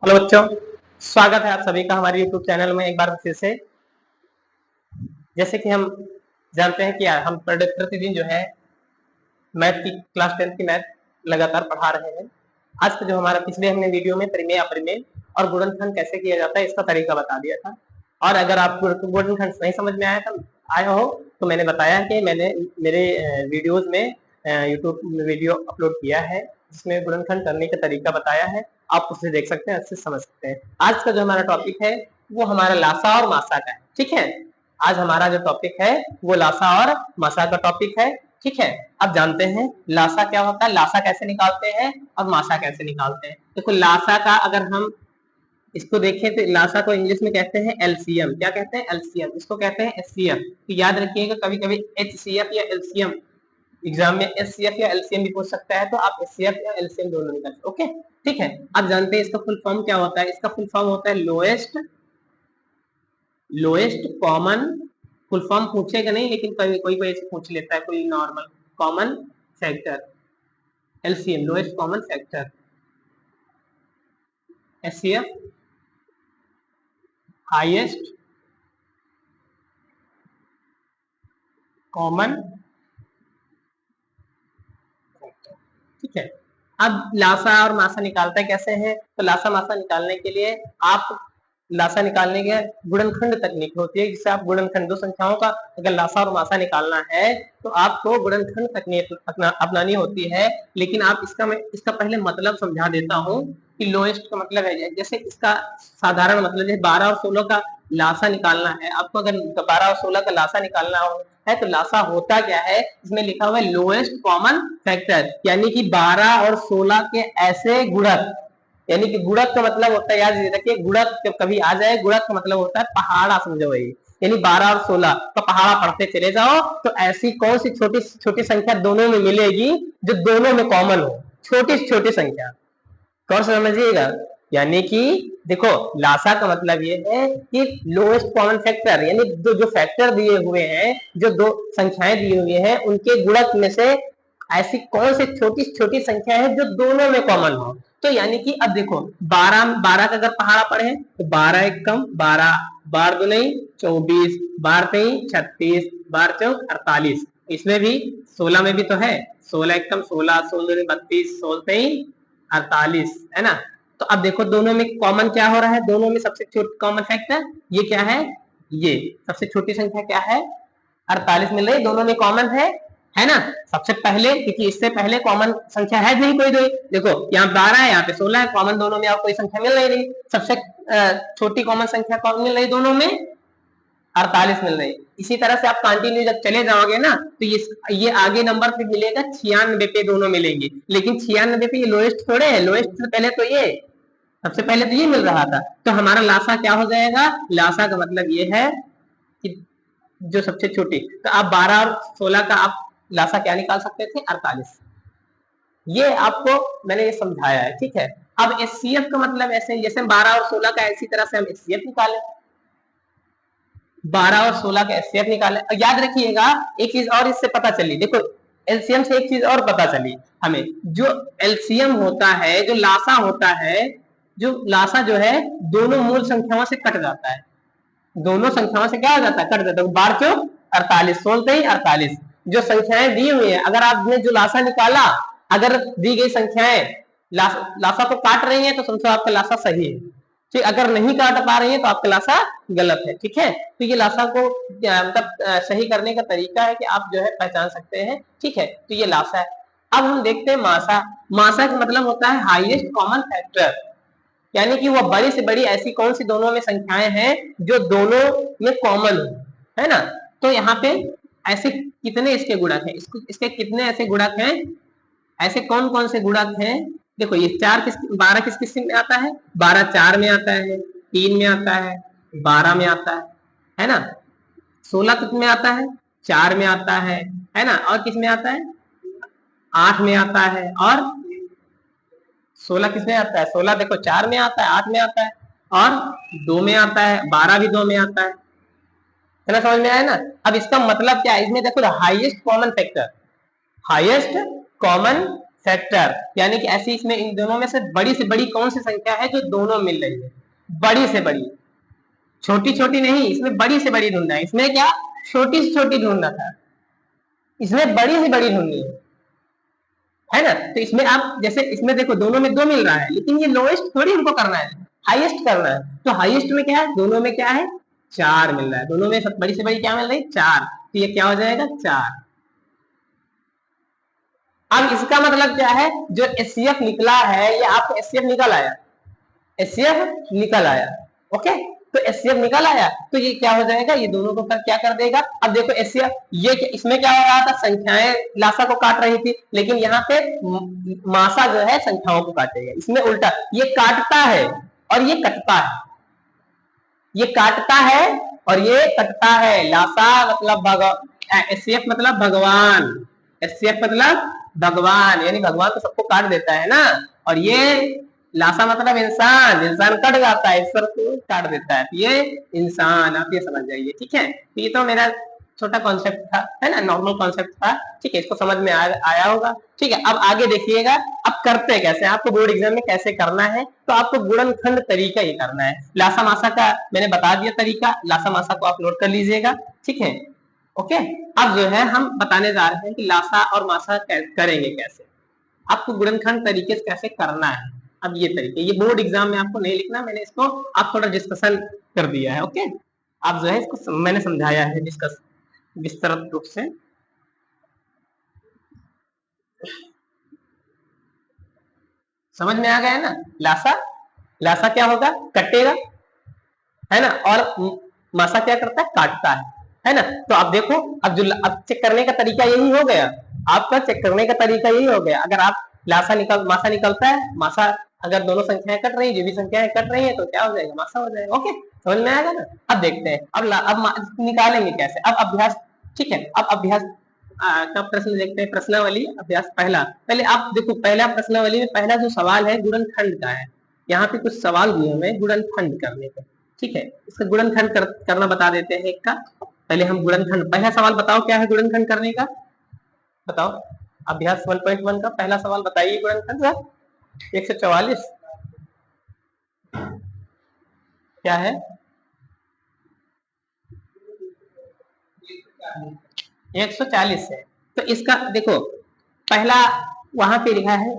Hello बच्चों, स्वागत है आप सभी का हमारे YouTube चैनल में एक बार फिर से। जैसे कि हम जानते हैं कि हम प्रतिदिन जो है मैथ की क्लास 10 की मैथ लगातार पढ़ा रहे हैं। आज का जो हमारा पिछले हमने वीडियो में परिमेय अपरिमेय और गुणनखंड कैसे किया जाता है इसका तरीका बता दिया था। और अगर आपको गुणनखंड नहीं समझ में आया हो तो मैंने बताया कि मैंने मेरे वीडियोज में यूट्यूब में वीडियो अपलोड किया है जिसमें गुणनखंड करने का तरीका बताया है। आप उसे देख सकते हैं, अच्छे से समझ सकते हैं। आज का जो हमारा टॉपिक है वो हमारा लासा और मासा का है। ठीक है, आज हमारा जो टॉपिक है वो लासा और मासा का टॉपिक है। ठीक है, अब जानते हैं लासा क्या होता है, लासा कैसे निकालते हैं और मासा कैसे निकालते हैं। देखो लासा का अगर हम इसको देखें तो लासा को इंग्लिश में कहते हैं एलसीएम। क्या कहते हैं? एलसीएम। इसको कहते हैं एचसीएफ। तो याद रखिएगा, कभी कभी एचसीएफ या एलसीएम एग्जाम में एचसीएफ या एलसीएम भी पूछ सकता है, तो आप एचसीएफ या एलसीएम दोनों निकाल। ओके, ठीक है। अब जानते हैं इसका फुल फॉर्म क्या होता है। इसका फुल फॉर्म होता है लोएस्ट कॉमन। फुल फॉर्म पूछेगा नहीं, लेकिन कोई कोई ऐसे पूछ लेता है, कोई normal common factor. LCM lowest common factor. HCF highest common factor. ठीक है, अब लासा और मासा निकालता है कैसे है। तो लासा मासा निकालने के लिए आप लासा निकालने के गुणनखंड तकनीक होती है, जिससे आप गुणनखंड दो संख्याओं का अगर लासा और मासा निकालना है तो आपको गुणनखंड तकनीक अपनानी होती है। लेकिन आप मैं इसका पहले मतलब समझा देता हूँ कि लोएस्ट का मतलब है, जैसे इसका साधारण मतलब जैसे 12 और 16 का लासा निकालना है आपको। अगर 12 और 16 का लासा निकालना है तो लासा होता क्या है, इसमें लिखा हुआ है लोएस्ट कॉमन फैक्टर, यानी कि 12 और 16 के ऐसे गुणक। यानी कि गुणक का मतलब होता है, याद रखिए, गुणक जब कभी आ जाए, गुणक का मतलब होता है पहाड़ा, समझो वही। यानी 12 और 16 का पहाड़ा पढ़ते चले जाओ तो ऐसी कौन सी छोटी छोटी संख्या दोनों में मिलेगी जो दोनों में कॉमन हो। छोटी छोटी संख्या, कौन समझिएगा। यानी कि देखो लासा का मतलब ये है कि लोएस्ट कॉमन फैक्टर, यानी जो फैक्टर दिए हुए हैं, जो दो संख्याएं दिए हुए हैं, उनके गुणक में से ऐसी कौन सी छोटी छोटी संख्या है जो दोनों में कॉमन हो। तो यानी कि अब देखो 12 12 का अगर पहाड़ा पढ़े तो 12 एक कम 12, 12 दो नहीं 24, 12 तीन 36, 12 चौक 48। इसमें भी 16 में भी तो है, 16 एक कम 16, 16 32, 16 तीन 48, है ना। तो अब देखो दोनों में कॉमन क्या हो रहा है, दोनों में सबसे छोटी कॉमन फैक्टर ये क्या है, ये सबसे छोटी संख्या क्या है 48 मिल रही, दोनों में कॉमन है ना। सबसे पहले, क्योंकि इससे पहले कॉमन संख्या है नहीं कोई, देखो यहाँ 12 है, यहाँ पे 16 है, कॉमन दोनों में और कोई संख्या मिल नहीं रही। सबसे छोटी कॉमन संख्या कौन मिल रही दोनों में, 48 मिल रही। इसी तरह से आप कंटिन्यू जब चले जाओगे ना तो ये आगे नंबर फिर मिलेगा 96 पे, दोनों मिलेंगे। लेकिन 96 पे ये लोएस्ट थोड़े है, लोएस्ट से पहले तो ये, सबसे पहले तो ये मिल रहा था। तो हमारा लासा क्या हो जाएगा, लासा का मतलब ये है कि जो सबसे छोटी। तो आप 12 और 16 का आप लासा क्या निकाल सकते थे, 48। ये आपको मैंने ये समझाया है, ठीक है। अब एचसीएफ का मतलब ऐसे, जैसे 12 और 16 का इसी तरह से हम एचसीएफ निकाले, 12 और 16 का एचसीएफ निकाले। याद रखिएगा एक चीज और इससे पता चली, देखो एलसीएम से एक चीज और पता चली हमें, जो एलसीएम होता है, जो लासा होता है, जो लासा जो है दोनों मूल संख्याओं से कट जाता है। दोनों संख्याओं से क्या हो जाता है, कट जाता है। 12 चौक 48, 16 ही 48। जो संख्याएं दी हुई है, अगर आपने जो लासा निकाला, अगर दी गई संख्याएं लासा को काट रही है तो समझो आपका लासा सही है। ठीक, अगर नहीं काट पा रही है तो आपका लासा गलत है। ठीक है, तो ये लासा को मतलब सही करने का तरीका है कि आप जो है पहचान सकते हैं। ठीक है, तो ये लासा है। अब हम देखते हैं मासा। मासा का मतलब होता है हाईएस्ट कॉमन फैक्टर, यानी कि वो बड़ी से बड़ी ऐसी कौन सी दोनों में संख्याएं हैं जो दोनों में कॉमन है ना। तो यहाँ पे ऐसे कितने इसके गुणक हैं, इसके कितने ऐसे गुणक हैं, ऐसे कौन कौन से गुणक हैं। देखो ये 12 किस किस में आता है, 12 4 में आता है, 3 में आता है, 12 में आता है ना। 16 किस में आता है, 4 में आता है ना। और किस में आता है, 8 में आता है। और 16 किस में आता है, 16 देखो 4 में आता है, 8 में आता है और 2 में आता है, 12 भी 2 में आता है ना। समझ में आया ना। अब इसका मतलब क्या है, इसमें देखो highest common factor, highest common factor, यानी कि ऐसी इसमें इन दोनों में से बड़ी कौन सी संख्या है जो दोनों मिल रही है, बड़ी से बड़ी, छोटी छोटी नहीं, इसमें बड़ी से बड़ी ढूंढना है। इसमें क्या छोटी से छोटी ढूंढना था, इसमें बड़ी से बड़ी ढूंढनी है ना। तो इसमें आप जैसे इसमें देखो दोनों में 2 मिल रहा है, लेकिन ये लोएस्ट थोड़ी हमको करना है, हाईएस्ट करना है। तो हाईएस्ट में क्या है, दोनों में क्या है 4 मिल रहा है, दोनों में बड़ी से बड़ी क्या मिल रही है 4, तो ये क्या हो जाएगा 4। अब इसका मतलब क्या है, जो एचसीएफ निकला है ये आपको एचसीएफ निकल आया, एचसीएफ निकल आया, ओके। तो एचसीएफ निकल आया तो ये क्या हो जाएगा, ये दोनों को क्या कर देगा। अब देखो एचसीएफ ये इसमें क्या हो रहा था, संख्याएं लासा को काट रही थी, लेकिन यहाँ पे मासा जो है संख्याओं को काटेगा। इसमें उल्टा, ये काटता है और ये कटता है, ये काटता है और ये कटता है। लासा मतलब एचसीएफ मतलब भगवान, एचसीएफ मतलब भगवान, यानी भगवान तो सबको काट देता है ना। और ये लासा मतलब इंसान, इंसान कट जाता है, ईश्वर को काट देता है, ये इंसान, आप ये समझ जाइए, ठीक है। तो ये तो मेरा छोटा कॉन्सेप्ट था, है ना, नॉर्मल कॉन्सेप्ट था, ठीक है, इसको समझ में आया होगा, ठीक है। अब आगे देखिएगा, अब करते कैसे, आपको बोर्ड एग्जाम में कैसे करना है, तो आपको गुणनखंड तरीका ही करना है। लासा मासा का मैंने बता दिया तरीका, लासा मासा को आप नोट कर लीजिएगा, ठीक है, ओके। अब जो है हम बताने जा रहे हैं कि लासा और मासा करेंगे कैसे, आपको गुणनखंड तरीके से कैसे करना है। अब ये तरीके, ये बोर्ड एग्जाम में आपको नहीं लिखना, मैंने इसको आप थोड़ा डिस्कशन कर दिया है, ओके। आप जो है इसको मैंने समझाया है डिस्कस विस्तृत रूप से। समझ में आ गया है ना। लासा, लासा क्या होगा, कटेगा, है ना, और मासा क्या करता है, काटता है ना। तो अब देखो, अब चेक करने का तरीका यही हो गया, आपका चेक करने का तरीका यही हो गया। अगर आप मासा निकलता है, मासा अगर दोनों संख्याएं कट रही है, जो भी संख्याएं कट रही है तो क्या हो जाएगा, मासा हो जाएगा, ओके। समझ में आएगा ना। अब देखते हैं, अब निकालेंगे कैसे, अब अभ्यास, ठीक है। अब अभ्यास का प्रश्न देखते हैं, प्रश्नावली अभ्यास पहला। पहले आप देखो, पहला प्रश्नावली में पहला जो सवाल है गुणनखंड का है। यहाँ पे कुछ सवाल दिए हमें गुणनखंड करने का, ठीक है। इसका गुणनखंड करना बता देते हैं एक का। पहले हम गुणनखंड, पहला सवाल बताओ क्या है गुणनखंड करने का, बताओ। अभ्यास 1.1 का पहला सवाल बताइए गुणनखंड का। 144 क्या है, 140 है। तो इसका देखो, पहला वहां पे लिखा है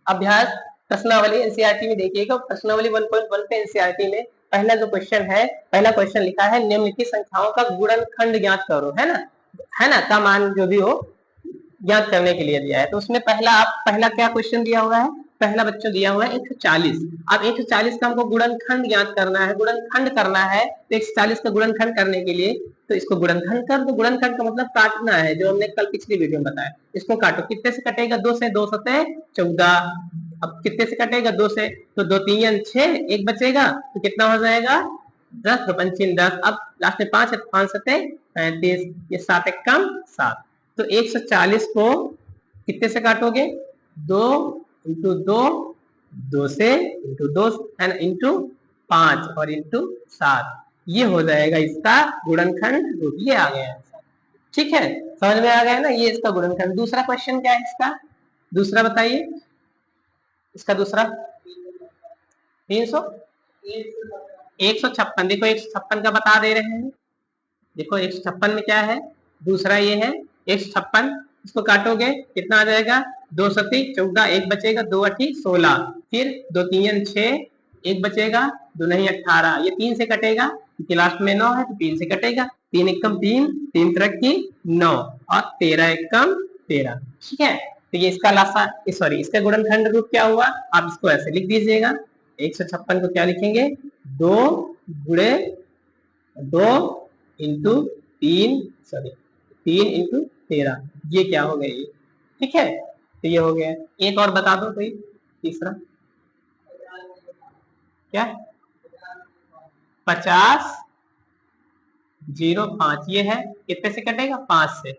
अभ्यास प्रश्नावली एनसीईआरटी में, देखिएगा प्रश्नावली 1.1 पे एनसीईआरटी में पहला जो क्वेश्चन है, पहला क्वेश्चन लिखा है निम्नलिखित संख्याओं का गुणनखंड ज्ञात करो, है ना, है ना, का मान जो भी हो ज्ञात करने के लिए दिया है। तो उसमें पहला क्या क्वेश्चन दिया हुआ है, पहला बच्चों दिया हुआ है 140। अब 140 का हमको गुणनखंड ज्ञात करना है, गुणनखंड करना है, तो 140 का गुणनखंड करने के लिए तो इसको गुणनखंड कर दो। गुणनखंड का मतलब काटना है, जो हमने कल पिछली वीडियो में बताया। इसको काटो, कितने से कटेगा, 2 से, 2 सतह 14। अब कितने से कटेगा, 2 से, तो 2 3 6, एक बचेगा, तो कितना हो जाएगा 10, 2 पंचीन 10। अब लास्ट में 5 है, 5 सतह 35, ये 7 एक कम 7। तो 140 को कितने से काटोगे, 2 इंटू 2, 2 से इंटू 2 है ना, इंटू 5 और इंटू 7, ये हो जाएगा इसका गुणनखंड रूप। ये आ गया, ठीक है, समझ में आ गया ना, ये इसका गुणनखंड। दूसरा क्वेश्चन क्या है इसका, दूसरा बताइए, इसका दूसरा 300 156। देखो 156 का बता दे रहे हैं, देखो 156 में क्या है, दूसरा ये है 156। इसको काटोगे कितना आ जाएगा, 2 सती 14, एक बचेगा, 2 अठी 16, फिर 2 3 6, एक बचेगा, 2 नहीं 18, ये 3 से कटेगा क्योंकि लास्ट में 9 है, तो 3 से कटेगा, 3 एक कम 3, 3 तरह की 9 और 13 एक कम 13, ठीक है। तो ये इसका लासा, सॉरी इसका गुणनखंड रूप क्या हुआ, आप इसको ऐसे लिख दीजिएगा। 156 को क्या लिखेंगे, 2 गुणे 2 इंटू 3, सॉरी 3 इंटू 13, ये क्या हो गया, ये ठीक है। तो ये हो गया, एक और बता दो कोई तीसरा, क्या 50 05, ये है, कितने से कटेगा, 5 से,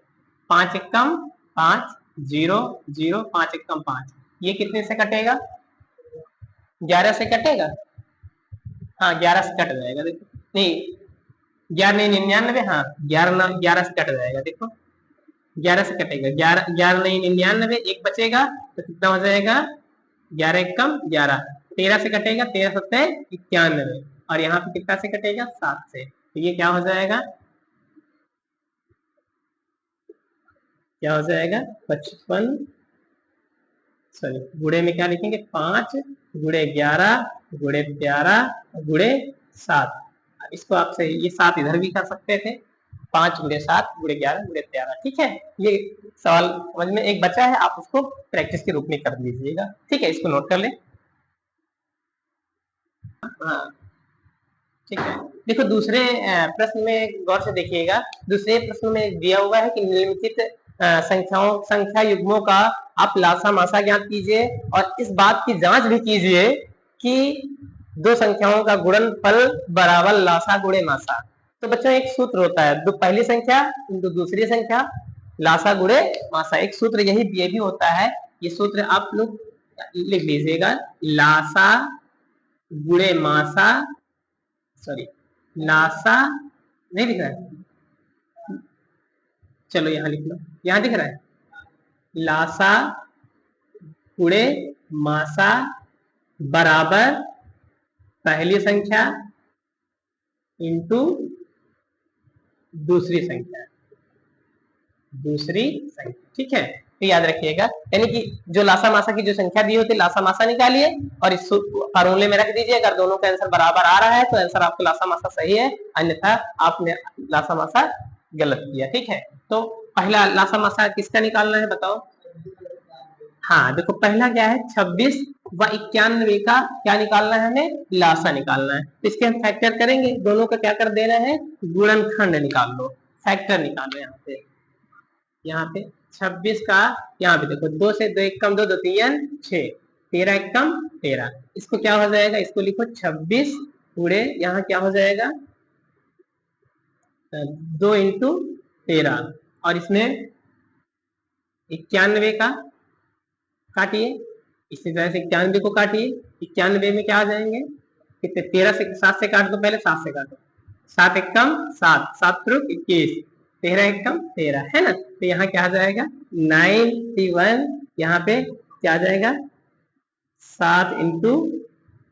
5 एक कम 5, 0 0, 5 एक कम 5, ये कितने से कटेगा, 11 से कटेगा, हाँ 11 से कट जाएगा, देखो नहीं 11 नहीं 99, हाँ 11 से कट जाएगा, देखो 11 से कटेगा, 11 11 नहीं 99, एक बचेगा तो कितना हो जाएगा, 11 एक कम 11, 13 से कटेगा, 13 सत्ते 91, और यहाँ पे कितना से कटेगा, 7 से, तो ये क्या हो जाएगा, क्या हो जाएगा 55, सॉरी गुणे में क्या लिखेंगे, 5 गुणे 11 गुणे 13 गुणे 7, इसको आपसे ये 7 इधर भी कर सकते थे, 5 गुणे 7 गुणे 11 गुणे 13, ठीक है। ये सवाल समझ में एक बचा है, आप उसको प्रैक्टिस के रूप में कर लीजिएगा, ठीक है, इसको नोट कर ले। हाँ ठीक है, देखो दूसरे प्रश्न में गौर से देखिएगा, दूसरे प्रश्न में दिया हुआ है कि निम्नलिखित संख्या युग्मों का आप लासा मासा ज्ञात कीजिए और इस बात की जांच भी कीजिए कि दो संख्याओं का गुणनफल बराबर लासा गुणे मासा। तो बच्चों एक सूत्र होता है, दो पहली संख्या इंटू दूसरी संख्या लासा गुणे मासा, एक सूत्र यही ये भी होता है, ये सूत्र आप लोग लिख लीजिएगा, लासा गुणे मासा, सॉरी लासा नहीं दिख रहा है, चलो यहाँ लिख लो, यहाँ दिख रहा है, लासा गुणे मासा बराबर पहली संख्या इंटू दूसरी संख्या, ठीक है। तो याद रखिएगा, यानी कि जो लासा मासा की जो संख्या दी होती है लासा मासा निकालिए और इस फार्मूले में रख दीजिए, अगर दोनों का आंसर बराबर आ रहा है तो आंसर आपका लासा मासा सही है, अन्यथा आपने लासा मासा गलत किया, ठीक है। तो पहला लासा मासा किसका निकालना है बताओ, हाँ देखो पहला क्या है, 26 व 91 का क्या निकालना है, हमें लासा निकालना है, तो इसके हम फैक्टर करेंगे, दोनों का क्या कर देना है, गुणनखंड निकाल लो, फैक्टर निकालो यहाँ पे 26 का, यहाँ पे देखो 2 से 2 एक कम 2, 2 3 6, 13 एक कम 13, इसको क्या हो जाएगा, इसको लिखो 26 पूरे यहाँ क्या हो जाएगा 2 इंटू 13, और इसमें 91 का काटिए, इसी तरह से 91 को काटिए, 91 में क्या आ जाएंगे कितने, 13 से 7 से काट दो, पहले 7 से काटो, 7 एक कम 7, 7 त्रुक 21, 13 एक कम 13 है ना, तो यहाँ क्या आ जाएगा 91, यहाँ पे क्या आ जाएगा 7 इंटू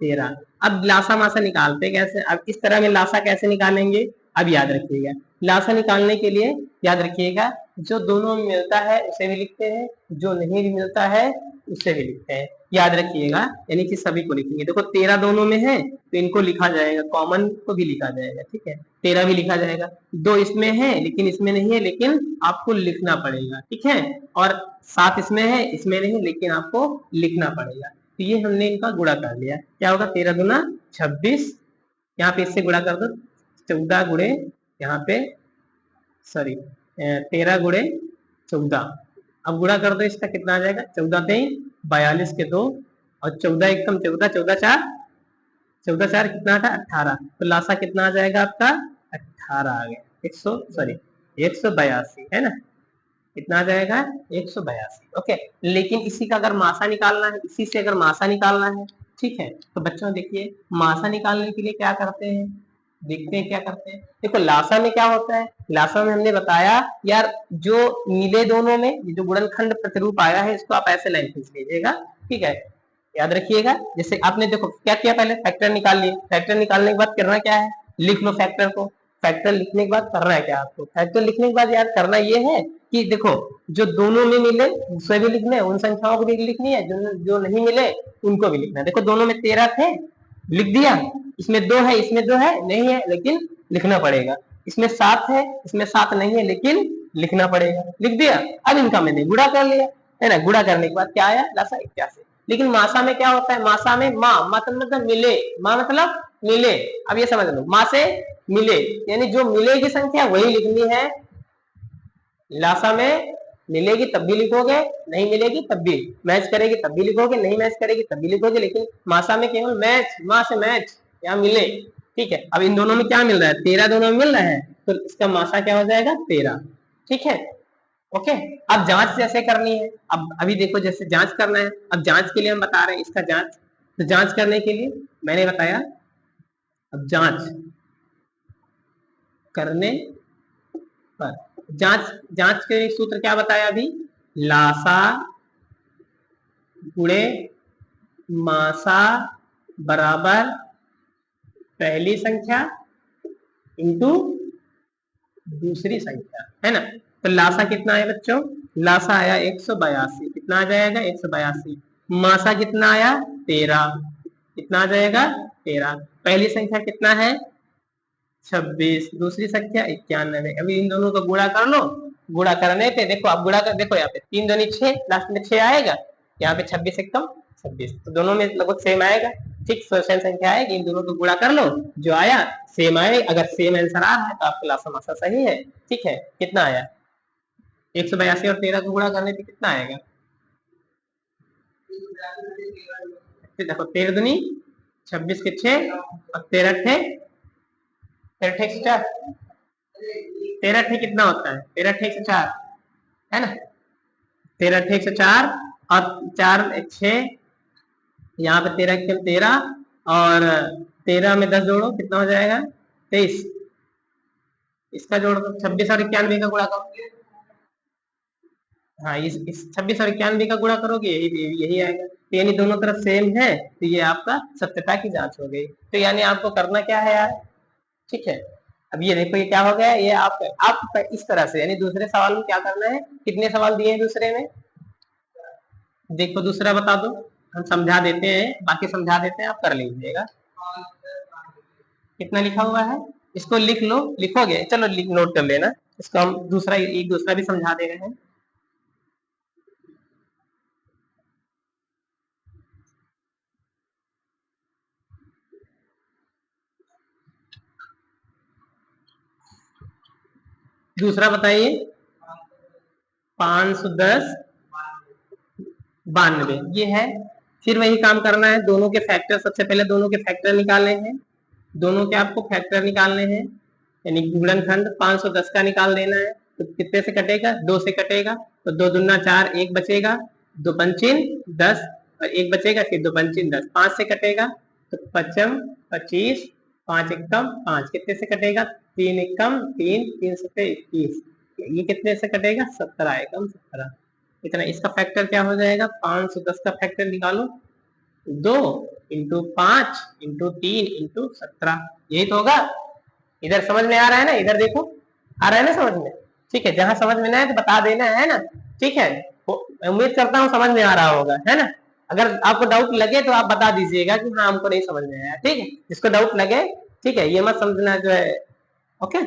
13। अब लासा मासा निकालते कैसे, अब इस तरह में लासा कैसे निकालेंगे, अब याद रखिएगा, लासा निकालने के लिए याद रखिएगा, जो दोनों में मिलता है उसे भी लिखते हैं, जो नहीं भी मिलता है उसे भी लिखते हैं, याद रखिएगा, यानी कि सभी को लिखेंगे, देखो 13 दोनों में है तो इनको लिखा जाएगा, कॉमन को भी लिखा जाएगा, ठीक है, 13 भी लिखा जाएगा, 2 इसमें है लेकिन इसमें नहीं है, लेकिन आपको लिखना पड़ेगा, ठीक है, और 7 इसमें है, इसमें नहीं लेकिन आपको लिखना पड़ेगा, तो ये हमने इनका गुणा कर लिया, क्या होगा 13 दूना 26, यहाँ पे इससे गुणा कर दो 14 गुणे यहाँ पे सॉरी 13 गुणे 14, अब गुणा कर दो, इसका कितना आ जाएगा 14 3 42 के 2, और 14 एक कम 14, 14 4, 14 4 कितना आता 18, तो लासा कितना आ जाएगा आपका 18 आ गया, 182 है ना, कितना आ जाएगा 182, ओके। लेकिन इसी का अगर मासा निकालना है, इसी से अगर मासा निकालना है, ठीक है, तो बच्चों देखिए मासा निकालने के लिए क्या करते हैं, देखते हैं क्या करते हैं, देखो लासा में क्या होता है, लासा में हमने बताया यार, जो मिले दोनों में जो गुणनखंड प्रतिरूप आया है इसको आप ऐसे लाइन खींच लीजिएगा, ठीक है, याद रखिएगा, जैसे आपने देखो क्या किया, पहले फैक्टर निकाल लिए, फैक्टर निकालने के बाद करना क्या है, लिख लो फैक्टर को, फैक्टर लिखने के बाद करना है क्या आपको, फैक्टर लिखने के बाद यार करना ये है कि देखो जो दोनों में मिले उसे भी लिखना है, उन संख्याओं को भी लिखनी है, जो नहीं मिले उनको भी लिखना है, देखो दोनों में 13 थे लिख दिया, इसमें 2 है, इसमें 2 है नहीं है लेकिन लिखना पड़ेगा, इसमें 7 है, इसमें 7 नहीं है लेकिन लिखना पड़ेगा, लिख दिया, अब इनका मैंने गुणा कर लिया, है ना, गुणा करने के बाद क्या आया लासा 81। लेकिन मासा में क्या होता है, मासा में माँ मतलब मिले, माँ मतलब मिले, अब ये समझ लो माँ से मिले, यानी जो मिलेगी संख्या वही लिखनी है, लासा में मिलेगी तब भी लिखोगे, नहीं मिलेगी तब भी, मैच करेगी तब भी लिखोगे, नहीं मैच करेगी तब भी लिखोगे, लेकिन मासा में केवल मैच, माँ से मैच, यहाँ मिले, ठीक है। अब इन दोनों में क्या मिल रहा है, 13 दोनों में मिल रहा है, तो इसका मासा क्या हो जाएगा 13, ठीक है, ओके। अब जांच जैसे करनी है, अब अभी देखो जैसे जांच करना है, अब जांच के लिए हम बता रहे हैं इसका जांच, तो जांच करने के लिए मैंने बताया, अब जांच करने पर जांच जांच के सूत्र क्या बताया अभी, लासा गुणे मासा बराबर पहली संख्या इंटू दूसरी संख्या, है ना। तो लासा कितना है बच्चों, लासा आया 182, कितना आ जाएगा 182। मासा कितना आया 13, कितना आ जाएगा 13। पहली संख्या कितना है 26, दूसरी संख्या 91। अभी इन दोनों को गुणा कर लो, गुणा करने पे देखो, आप गुणा कर देखो, यहाँ पे 3 दूनी 6, लास्ट में 6 आएगा, यहाँ पे 26 एकदम 26, तो दोनों में लगभग सेम आएगा। ठीक, सेम संख्या आएगी, इन दोनों को गुणा कर लो, जो आया सेम आए। अगर सेम आंसर आ रहा है तो आपका लासा मासा सही है। ठीक है, कितना आया 182 और 13 को गुणा करने पे कितना आएगा, देखो 13 दूनी 26 के 6 और 13 थे 13 थे कितना होता है 13 थे 104, है ना। 13 थे 104 और 4 6, यहाँ पे 13 के 13 और 13 में 10 जोड़ो कितना हो जाएगा 23। इसका जोड़ 26 और 91 का गुणा करोगे, हाँ इस 26 और 91 का गुणा करोगे यही आएगा। तो यानी दोनों तरफ सेम है, तो ये आपका सत्यता की जांच हो गई। तो यानी आपको करना क्या है यार, ठीक है। अब ये देखो ये क्या हो गया, ये आप इस तरह से, यानी दूसरे सवाल में क्या करना है, कितने सवाल दिए हैं दूसरे में, देखो दूसरा बता दो, हम समझा देते हैं, बाकी समझा देते हैं, आप कर लीजिएगा। कितना लिखा हुआ है, इसको लिख लो, लिखोगे चलो नोट कर लेना, इसको हम दूसरा एक दूसरा भी समझा दे रहे हैं। दूसरा बताइए 510 92 ये है। फिर वही काम करना है, दोनों के फैक्टर, सबसे पहले दोनों के फैक्टर निकालने हैं, दोनों के आपको फैक्टर निकालने हैं, यानी गुणनखंड 510 का निकाल देना है। तो कितने से कटेगा 2 से कटेगा, तो 2 दूना 4, 1 बचेगा, 2 पंचिन 10 और 1 बचेगा, फिर 2 पंचिन 10, 5 से कटेगा, तो 55 25, 5 एकम 5, कितने से कटेगा 3 एकम 3, 3 से 21, ये कितने से कटेगा 17 एकम 17, इतना। इसका फैक्टर क्या हो जाएगा 510 का फैक्टर निकालो, 2 इंटू 5 इंटू 3 इंटू 17, यही तो होगा। इधर समझ में आ रहा है ना, इधर देखो आ रहा है ना समझ में, ठीक है। जहां समझ में ना है तो बता देना है ना, ठीक है। उम्मीद करता हूँ समझ में आ रहा होगा, है ना। अगर आपको डाउट लगे तो आप बता दीजिएगा कि हाँ हमको नहीं समझ में आया, ठीक है। जिसको डाउट लगे, ठीक है, ये मत समझना जो है, ओके।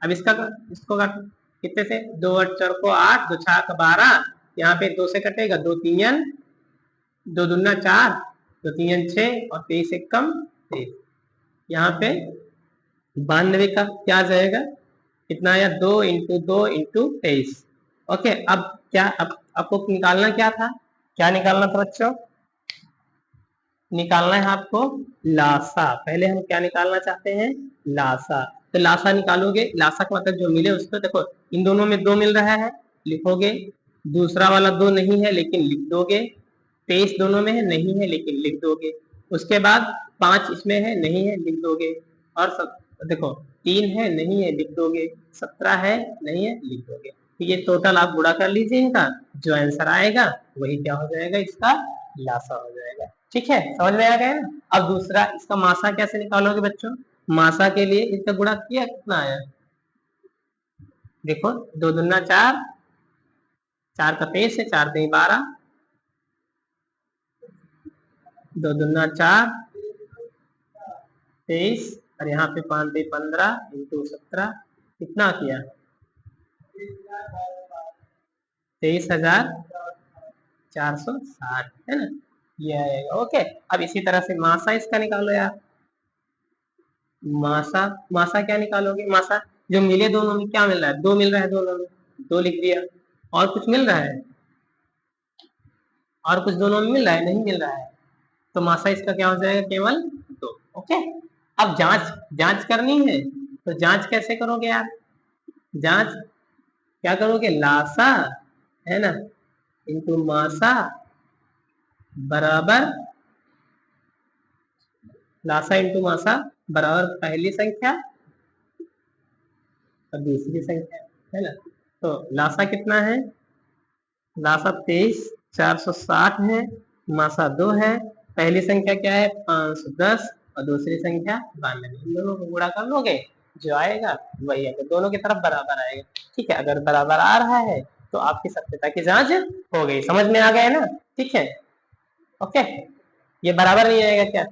अब इसको काटो, कितने से 2 8 4 को 8, 2 6 का 12, यहाँ पे 2 से कटेगा, 2 3 2 दूना 4, 2 3 6 और 23 एक कम 23, यहाँ पे 92 का क्या आ जाएगा, कितना आया 2 इंटू 2 इंटू 23, ओके। अब क्या, अब आपको निकालना क्या था, क्या निकालना था बच्चों, निकालना है आपको लासा। पहले हम क्या निकालना चाहते हैं, लासा। तो लासा निकालोगे, लासा का मतलब जो मिले उसको, देखो इन दोनों में 2 मिल रहा है, लिखोगे, दूसरा वाला 2 नहीं है लेकिन लिख दोगे, 23 दोनों में है नहीं है लेकिन लिख दोगे, उसके बाद 5 इसमें है नहीं है लिख दोगे, और सब देखो 3 है नहीं है लिख दोगे, 17 है नहीं है लिख दोगे। तो ये टोटल आप गुणा कर लीजिए, इनका जो आंसर आएगा वही क्या हो जाएगा, इसका लासा हो जाएगा। ठीक है, समझ में आ गया ना। अब दूसरा, इसका मासा कैसे निकालोगे बच्चों, मासा के लिए इसका गुणा किया कितना आया, देखो 2 दूना 4, 4 का 23 है, 4 3 12, 2 दूना 4 23 और यहाँ पे 5 3 15 इंटू 17, कितना किया 23,460, है ना, ये आएगा। ओके, अब इसी तरह से मासा इसका निकालो यार, मासा, मासा क्या निकालोगे, मासा जो मिले दोनों में, क्या मिल रहा है 2 मिल रहा है दोनों में, 2 लिख दिया, और कुछ मिल रहा है, और कुछ दोनों में मिल रहा है, नहीं मिल रहा है, तो मासा इसका क्या हो जाएगा केवल 2। ओके, अब जांच जांच करनी है, तो जांच कैसे करोगे यार, जांच क्या करोगे, लासा है ना इंटू मासा बराबर, लासा इंटू मासा बराबर पहली संख्या और दूसरी संख्या, है ना। तो लासा कितना है, लासा 23,460 है, मासा 2 है। पहली संख्या क्या है 510 और दूसरी संख्या 92। इन दोनों को गुणा कर लोगे, जो आएगा वही है, दोनों की तरफ बराबर आएगा। ठीक है, अगर बराबर आ रहा है तो आपकी सत्यता की जांच हो गई। समझ में आ गया ना। ठीक है, ओके। ये बराबर नहीं आएगा क्या?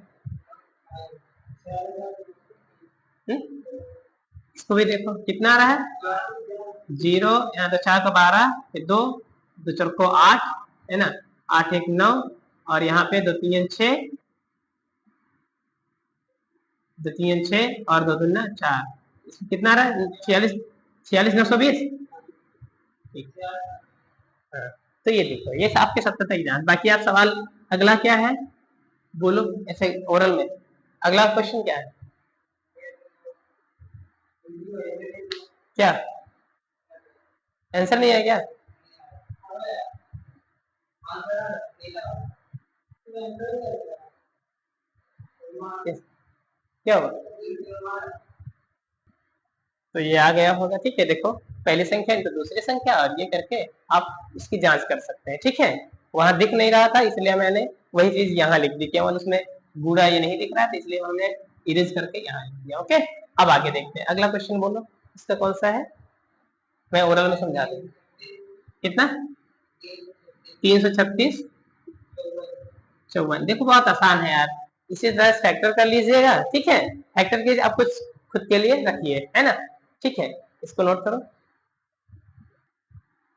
इसको भी देखो कितना आ रहा है 0, यहाँ तो 4 को 12, फिर 2 2 4 को 8, है ना, 8 1 9, और यहाँ पे 2 3 6, 2 3 6 और 2 2 4। इसमें कितना आ रहा है 46, 46,920। हाँ, तो ये देखो, ये आपके सत्यता की जांच। बाकी आप सवाल अगला क्या है बोलो, ऐसे ओरल में अगला क्वेश्चन क्या है? क्या आंसर नहीं है क्या? क्या होगा? तो ये आ गया होगा। ठीक है, देखो पहली संख्या इंटू दूसरी संख्या, और ये करके आप इसकी जांच कर सकते हैं। ठीक है, वहां दिख नहीं रहा था इसलिए मैंने वही चीज यहाँ लिख दी, केवल उसमें गुड़ा ये नहीं दिख रहा था इसलिए हमने इरेज करके यहाँ लिख दिया। ओके, अब आगे देखते हैं अगला क्वेश्चन। बोलो इसका कौन सा है, मैं ओरल में समझा दूँ। कितना 336 54। देखो बहुत आसान है यार, इसी तरह फैक्टर कर लीजिएगा। ठीक है, फैक्टर की आप कुछ खुद के लिए रखिए, है ना। ठीक है, इसको नोट करो।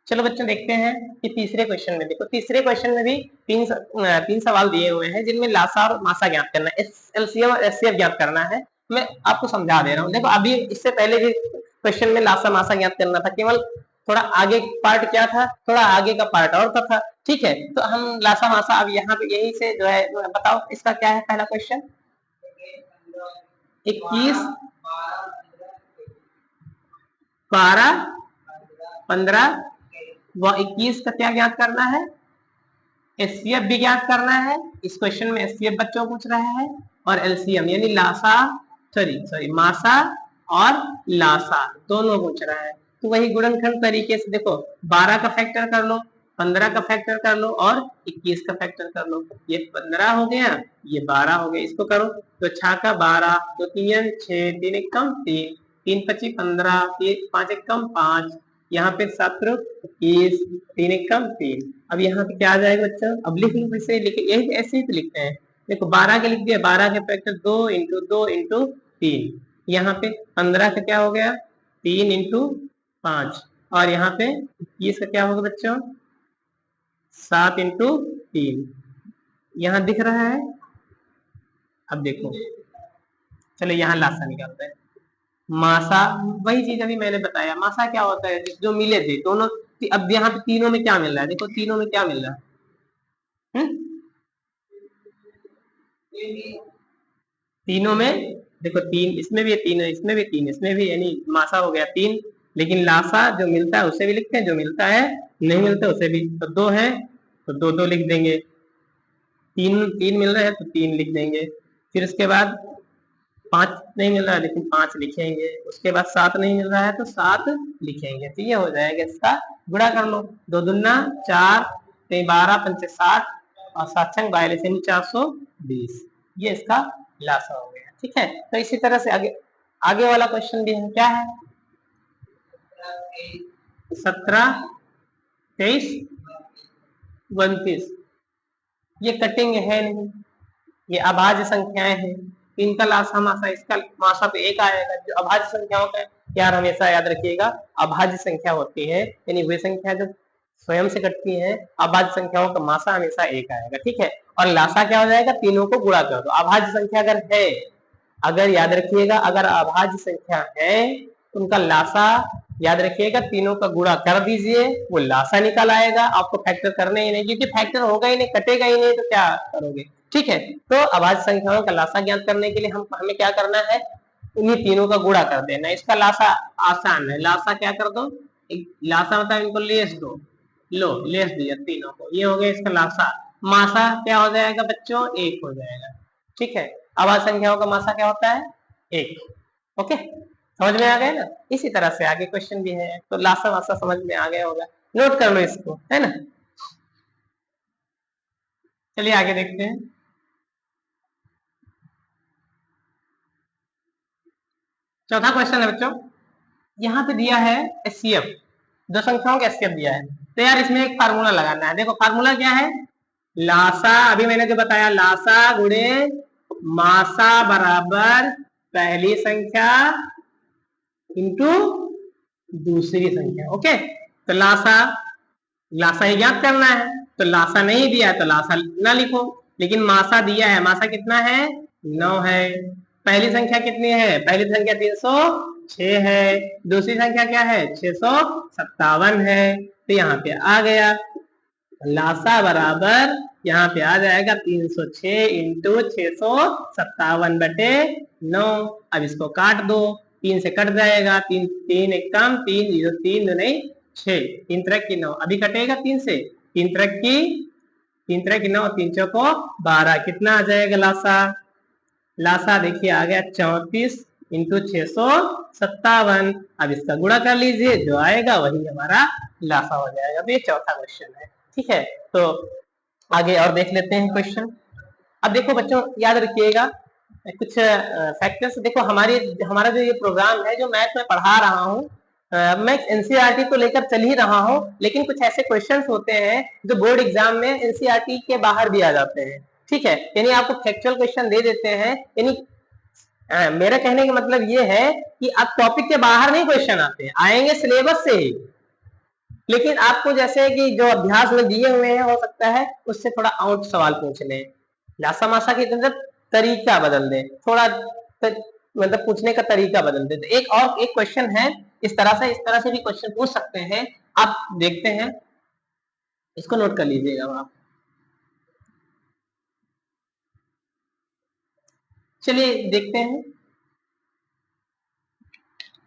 चलो बच्चों देखते हैं कि तीसरे क्वेश्चन में, देखो तीसरे क्वेश्चन में भी तीन सवाल दिए हुए हैं जिनमें लासा और मासा ज्ञात करना है, एलसीएम और एचसीएफ ज्ञात करना है। मैं आपको समझा दे रहा हूँ। देखो अभी इससे पहले भी क्वेश्चन में लासा मासा ज्ञात करना था, केवल थोड़ा आगे पार्ट क्या था, थोड़ा आगे का पार्ट और था। ठीक है, तो हम लासा मासा अब यहाँ पे यही से जो है, बताओ इसका क्या है पहला क्वेश्चन। 21 12 15 व 21 का क्या ज्ञात करना है, एचसीएफ भी ज्ञात करना है। इस क्वेश्चन में एचसीएफ बच्चों पूछ रहा है, और एलसीएम यानी लासा सॉरी मासा और लासा दोनों पूछ रहा है। तो वही गुणनखंड तरीके से देखो, 12 का फैक्टर कर लो, 15 का फैक्टर कर लो और 21 का फैक्टर कर लो। ये 15 हो गया, ये 12 हो गया, इसको करो तो 6 का 12, 2 3 6, 3 1 कम 3, 3 25 15, 5 1 कम 5, यहाँ पे 7 21, 3 1 कम 3। अब यहाँ पे क्या आ जाएगा बच्चा, अब लिख लो, वैसे लिखे यही ऐसे ही तो लिखते हैं। देखो 12 के लिख दिया, 12 के फैक्टर 2 इंटू 2 इंटू 3, यहाँ पे 15 का क्या हो गया 3 इंटू 5, और यहाँ पे 21 का क्या होगा बच्चों 7 इंटू 3, यहाँ दिख रहा है। अब देखो चलो यहाँ लासा निकालते हैं। मासा वही चीज अभी मैंने बताया, मासा क्या होता है जो मिले थे दोनों। अब यहाँ पे तीनों में क्या मिल रहा है, देखो तीनों में क्या मिल रहा है, तीनों में देखो 3, इसमें भी 3 है, इसमें भी 3, इसमें भी, यानी मासा हो गया 3। लेकिन लासा जो मिलता है उसे भी लिखते हैं, जो मिलता है नहीं मिलता उसे भी। तो 2 है तो 2 2 लिख देंगे, 3 मिल रहा है तो 3 लिख देंगे। फिर उसके बाद 5 नहीं मिल रहा है लेकिन 5 लिखेंगे। उसके बाद 7 नहीं मिल रहा है तो 7 लिखेंगे। तो ये हो जाएगा, इसका गुणा कर लो, 2 दूना 4, 12 पंचे 60 और 7 छंग 42 यानी 420। ये इसका लासा हो गया। ठीक है, तो इसी तरह से आगे आगे वाला क्वेश्चन भी है, क्या है 17 23 29। ये कटिंग है नहीं, ये अभाज्य संख्याएं हैं। इनका लासा मासा, इसका मासा तो एक आएगा। जो अभाज्य संख्याओं का यार हमेशा याद रखिएगा, अभाज्य संख्या होती है यानी वे संख्या जो स्वयं से कटती है, अभाज्य संख्याओं का मासा हमेशा एक आएगा। ठीक है, और लासा क्या हो जाएगा, तीनों को गुणा कर दो। अभाज्य संख्या अगर है, अगर याद रखिएगा अगर अभाज्य संख्या है उनका लासा याद रखिएगा तीनों का गुणा कर दीजिए, वो लासा निकल आएगा। आपको फैक्टर करने ही नहीं, क्योंकि फैक्टर होगा ही नहीं, कटेगा ही नहीं, तो क्या करोगे। ठीक है, तो अभाज्य संख्याओं का लासा ज्ञात करने के लिए हमें क्या करना है, इन्हीं तीनों का गुणा कर देना। इसका लासा आसान है, लासा क्या कर दो, लासा मतलब इनको लेस दो, लो लेस दिया तीनों को, ये हो गया इसका लासा। मासा क्या हो जाएगा बच्चों, एक हो जाएगा। ठीक है, अभाज्य संख्याओं का मासा क्या होता है, एक। ओके, समझ में आ गया ना। इसी तरह से आगे क्वेश्चन भी है, तो लासा वासा समझ में आ गया होगा, नोट कर लो इसको, है ना। चलिए आगे देखते हैं। चौथा क्वेश्चन है बच्चों, यहाँ पे दिया है एचसीएफ, दो संख्याओं का एचसीएफ दिया है। तो यार इसमें एक फार्मूला लगाना है। देखो फार्मूला क्या है, लासा, अभी मैंने जो बताया, लासा गुणे मासा बराबर पहली संख्या इंटू दूसरी संख्या। ओके, तो लासा, लासा ही ज्ञात करना है। तो लासा नहीं दिया है तो लासा ना लिखो, लेकिन मासा दिया है। मासा कितना है, 9 है। पहली संख्या कितनी है, पहली संख्या 306 है। दूसरी संख्या क्या है, 657 है। तो यहाँ पे आ गया लासा बराबर, यहाँ पे आ जाएगा 306 इंटू 657/9। अब इसको काट दो, 3 से कट जाएगा, 3 3 एक कम, 3 0 3 नहीं 6, 3 तरह की 9, अभी कटेगा 3 से, 3 तरह की 9, 3 चौको 12, कितना आ जाएगा लासा। लासा देखिए आ गया 34 इंटू 657। अब इसका गुणा कर लीजिए, जो आएगा वही हमारा लासा हो जाएगा। तो ये चौथा क्वेश्चन है, ठीक है। तो आगे और देख लेते हैं क्वेश्चन। अब देखो बच्चों याद रखिएगा कुछ फैक्टर्स। देखो हमारा जो ये प्रोग्राम है, जो मैथ में पढ़ा रहा हूँ, मैं एनसीईआरटी को लेकर चल ही रहा हूँ, लेकिन कुछ ऐसे क्वेश्चंस होते हैं जो बोर्ड एग्जाम में एनसीईआरटी के बाहर भी आ जाते हैं, ठीक है। यानी आपको फैक्चुअल क्वेश्चन दे देते हैं, यानी मेरा कहने का मतलब ये है कि अब टॉपिक के बाहर नहीं क्वेश्चन आते, आएंगे सिलेबस से ही, लेकिन आपको जैसे कि जो अभ्यास में दिए हुए हैं, हो सकता है उससे थोड़ा आउट सवाल पूछ लें, लासा मासा की तरफ तरीका बदल दें, थोड़ा मतलब पूछने का तरीका बदल दें। तो एक क्वेश्चन है इस तरह से भी क्वेश्चन पूछ सकते हैं। आप देखते हैं, इसको नोट कर लीजिएगा आप। चलिए देखते हैं।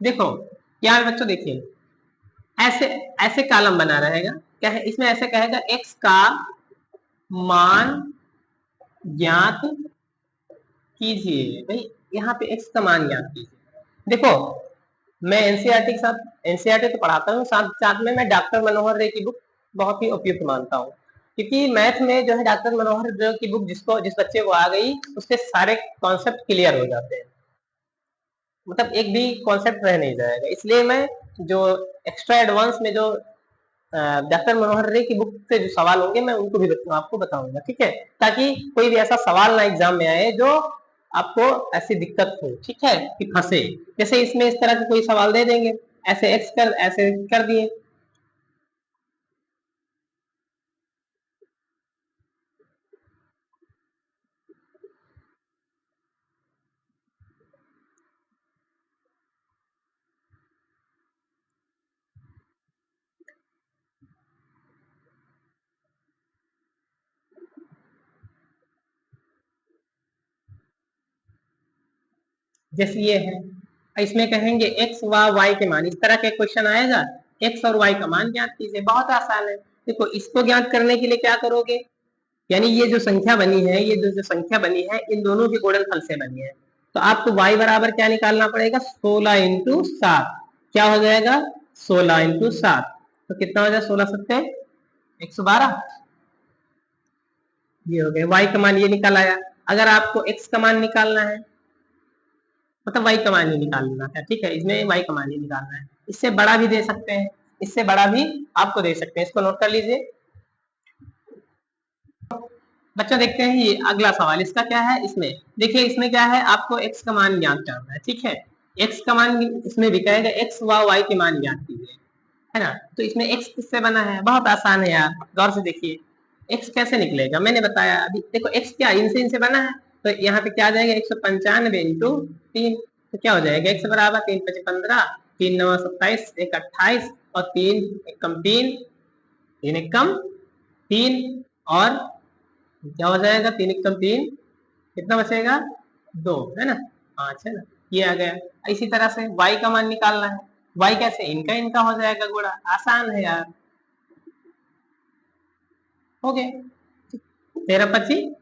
देखो क्या है बच्चों, देखिए ऐसे ऐसे कॉलम बना रहेगा, क्या है इसमें, ऐसे कहेगा x का मान ज्ञात कीजिए। भाई यहाँ पे x का मान ज्ञात कीजिए। देखो मैं एनसीईआरटी के साथ, एनसीईआरटी तो पढ़ाता हूँ, साथ साथ में मैं डॉक्टर मनोहर रे की बुक बहुत ही उपयुक्त मानता हूँ, क्योंकि मैथ में जो है डॉक्टर मनोहर रे की बुक जिस बच्चे को आ गई, उसके सारे कॉन्सेप्ट क्लियर हो जाते हैं, मतलब एक भी कॉन्सेप्ट रह नहीं जाएगा। इसलिए मैं जो एक्स्ट्रा एडवांस में जो डॉक्टर मनोहर रे की बुक से जो सवाल होंगे, मैं उनको भी आपको बताऊंगा, ठीक है, ताकि कोई भी ऐसा सवाल ना एग्जाम में आए जो आपको ऐसी दिक्कत हो, ठीक है, कि फंसे। जैसे इसमें इस तरह के कोई सवाल दे देंगे, ऐसे एक्स कर, ऐसे कर दिए, जैसे ये है, इसमें कहेंगे एक्स व वाई के मान, इस तरह के क्वेश्चन आएगा, एक्स और वाई का मान ज्ञात कीजिए, बहुत आसान है। देखो इसको ज्ञात करने के लिए क्या करोगे, यानी ये जो संख्या बनी है, ये जो संख्या बनी है, इन दोनों के गुणनफल से बनी है, तो आपको y बराबर क्या निकालना पड़ेगा, 16 इंटू 7। क्या हो जाएगा, 16 इंटू 7, तो कितना हो जाएगा, 16 सत्ते 112, ये हो गया। y का मान ये निकल आया। अगर आपको x का मान निकालना है, मतलब y का मान ही निकालना है, ठीक है, इसमें y का मान ही निकालना है। इससे बड़ा भी दे सकते हैं, इससे बड़ा भी आपको दे सकते हैं, इसको नोट कर लीजिए। बच्चा देखते हैं ये अगला सवाल, इसका क्या है, इसमें देखिए, इसमें क्या है, आपको x का मान ज्ञात करना है, ठीक है। x का मान इसमें भी कहेगा x व y के मान ज्ञात कीजिए, है ना। तो इसमें x किससे बना है, बहुत आसान है यार, गौर से देखिए। x कैसे निकलेगा, मैंने बताया अभी, देखो x क्या इनसे बना है, तो यहाँ पे क्या आ जाएगा, 195 इंटू 3, तो क्या हो जाएगा, x बराबर 3 5 15, 3 9 27, 1 28, और 3 1 कम 3, 3 1 कम 3, और क्या हो जाएगा, 3 1 कम 3, कितना बचेगा, 2, है ना, 5, है ना, ये आ गया। इसी तरह से y का मान निकालना है, y कैसे, इनका इनका हो जाएगा गुणा, आसान है यार, हो गया। 13 25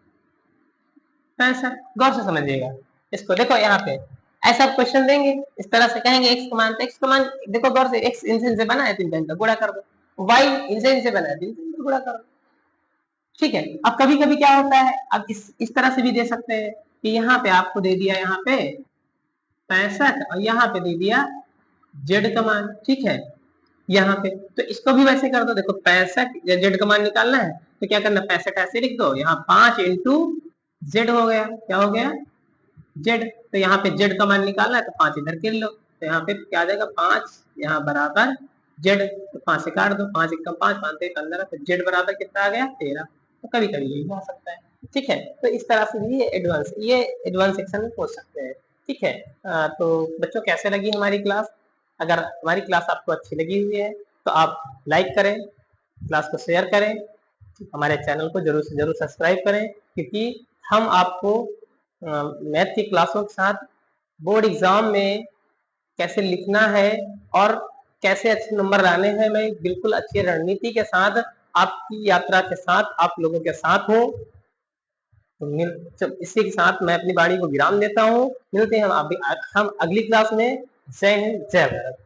65, गौर से समझिएगा इसको। देखो यहाँ पे ऐसा क्वेश्चन देंगे, इस तरह से कहेंगे एक्स का मान, तो एक्स का मान देखो गौर से, एक्स इनसे बना है 3 का गुणा कर दो, वाई इनसे बना है 3 का गुणा कर दो। ठीक है, अब कभी कभी क्या होता है, अब इस तरह से भी दे सकते हैं कि यहाँ पे आपको दे दिया यहाँ पे 65 और यहाँ पे दे दिया जेड का मान। ठीक है, यहाँ पे तो इसको भी वैसे कर दो, देखो 65 जेड का मान निकालना है तो क्या करना, 65 ऐसे लिख दो, यहाँ 5 इंटू जेड हो गया, क्या हो गया जेड। तो यहाँ पे जेड का मान निकालना है तो 5 इधर गिर लो, तो यहाँ पे क्या आ जाएगा 5 यहाँ बराबर जेड, तो 5 से काट दो, 5 1 5 5 से 15, तो जेड बराबर कितना आ गया 13। तो कभी कभी यही आ सकता है। ठीक है, तो इस तरह से भी ये एडवांस सेक्शन में पूछ सकते हैं। ठीक है, तो बच्चों कैसे लगी हमारी क्लास? अगर हमारी क्लास आपको अच्छी लगी हुई है तो आप लाइक करें, क्लास को शेयर करें, हमारे चैनल को जरूर से जरूर सब्सक्राइब करें, क्योंकि हम आपको मैथ की क्लासों के साथ बोर्ड एग्जाम में कैसे लिखना है और कैसे अच्छे नंबर लाने हैं, मैं बिल्कुल अच्छी रणनीति के साथ आपकी यात्रा के साथ आप लोगों के साथ हूँ। तो इसी के साथ मैं अपनी वाणी को विराम देता हूँ। मिलते हैं हम अगली क्लास में। जय हिंद, जय भारत।